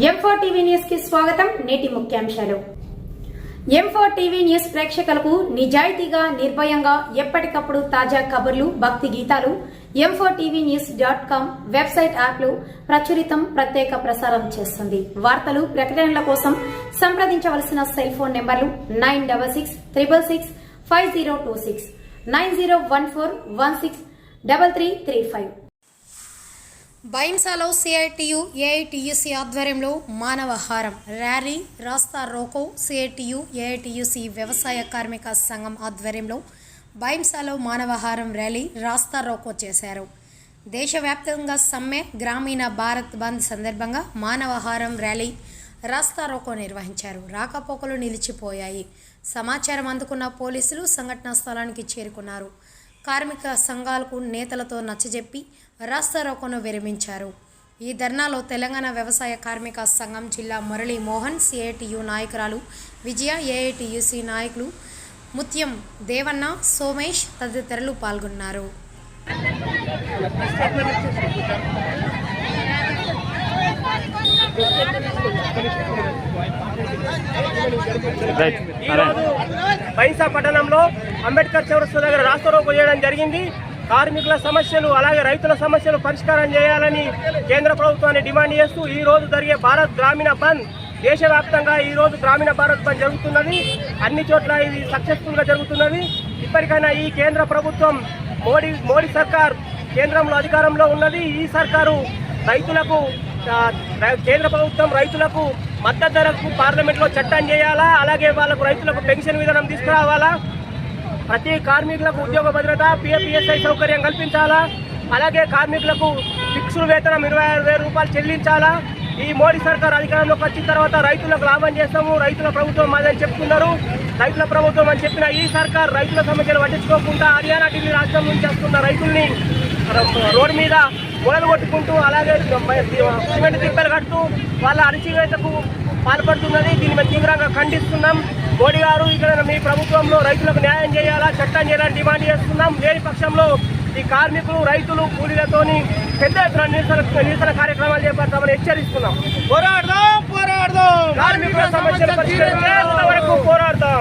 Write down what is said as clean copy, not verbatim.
M4 TV news కి స్వాగతం. నేటి ముఖ్యాంశాలు. M4 టీవీ న్యూస్ ప్రేక్షకులకు నిజాయితీగా, నిర్భయంగా ఎప్పటికప్పుడు తాజా కబుర్లు, భక్తి గీతాలు m4tvnews.com వెబ్సైట్ యాప్లు ప్రచురితం, ప్రత్యేక ప్రసారం చేస్తుంది. వార్తలు, ప్రకటనల కోసం సంప్రదించవలసిన సెల్ ఫోన్ నెంబర్లు 9666665026 9014163335. భైంసాలో సిఐటియు ఏఐటియుసి ఆధ్వర్యంలో మానవహారం ర్యాలీ, రాస్తా రోకో. సిఐటియు ఏఐటియుసి వ్యవసాయ కార్మిక సంఘం ఆధ్వర్యంలో భైంసాలో మానవహారం ర్యాలీ, రాస్తా రోకో చేశారు. దేశవ్యాప్తంగా సమ్మె, గ్రామీణ భారత్ బంద్ సందర్భంగా మానవహారం ర్యాలీ, రాస్తా రోకో నిర్వహించారు. రాకపోకలు నిలిచిపోయాయి. సమాచారం అందుకున్న పోలీసులు సంఘటనా స్థలానికి చేరుకున్నారు. కార్మిక సంఘాలకు నేతలతో నచ్చజెప్పి రాస్తా రోకోను విరమించారు. ఈ ధర్నాలో తెలంగాణ వ్యవసాయ కార్మిక సంఘం జిల్లా మురళీ మోహన్, సిఐటియు నాయకురాలు విజయ, ఏఐటియుసి నాయకులు ముత్యం దేవన్న, సోమేష్ తదితరులు పాల్గొన్నారు. భైంసా పట్టణంలో అంబేద్కర్ చౌరస్తా దగ్గర రాస్తా రోకో చేయడం జరిగింది. కార్మికుల సమస్యలు అలాగే రైతుల సమస్యలు పరిష్కారం చేయాలని కేంద్ర ప్రభుత్వాన్ని డిమాండ్ చేస్తూ ఈ రోజు జరిగే భారత్ గ్రామీణ బంద్, దేశవ్యాప్తంగా ఈ రోజు గ్రామీణ భారత్ బంద్ జరుగుతున్నది. అన్ని చోట్ల ఇది సక్సెస్ఫుల్ గా జరుగుతున్నది. ఇప్పటికైనా ఈ కేంద్ర ప్రభుత్వం, మోడీ సర్కార్ కేంద్రంలో అధికారంలో ఉన్నది. ఈ సర్కారు రైతులకు, కేంద్ర ప్రభుత్వం రైతులకు మద్దతు ధరకు పార్లమెంట్లో చట్టం చేయాలా, అలాగే వాళ్ళకు రైతులకు పెన్షన్ విధానం తీసుకురావాలా, ప్రతి కార్మికులకు ఉద్యోగ భద్రత, పిఎఫ్ఈఎస్ఐ సౌకర్యం కల్పించాలా, అలాగే కార్మికులకు ఫిక్స్డ్ వేతనం 26,000 రూపాయలు చెల్లించాలా. ఈ మోడీ సర్కార్ అధికారంలోకి వచ్చిన తర్వాత రైతులకు లాభం చేస్తాము, రైతుల ప్రభుత్వం మాదని చెప్తున్నారు. రైతుల ప్రభుత్వం అని చెప్పిన ఈ సర్కార్ రైతుల సమస్యలు పట్టించుకోకుండా హర్యానా, ఢిల్లీ రాష్ట్రం నుంచి వస్తున్న రైతుల్ని రోడ్డు మీద మొదలు కొట్టుకుంటూ, అలాగే సిమెంట్ తిప్పలు కడుతూ వాళ్ళ అణచివేతకు పాల్పడుతున్నది. దీన్ని మేము తీవ్రంగా ఖండిస్తున్నాం. మోడీ గారు ఇక్కడ మీ ప్రభుత్వంలో రైతులకు న్యాయం చేయాలా, చట్టం చేయాలని డిమాండ్ చేస్తున్నాం. లేని పక్షంలో ఈ కార్మికులు, రైతులు, కూలీలతోని పెద్ద ఎత్తున నిరసన కార్యక్రమాలు చేపడతామని హెచ్చరిస్తున్నాం. పోరాడదాం కార్మికుల సమస్యలు పరిష్కరించేంత వరకు పోరాడదాం.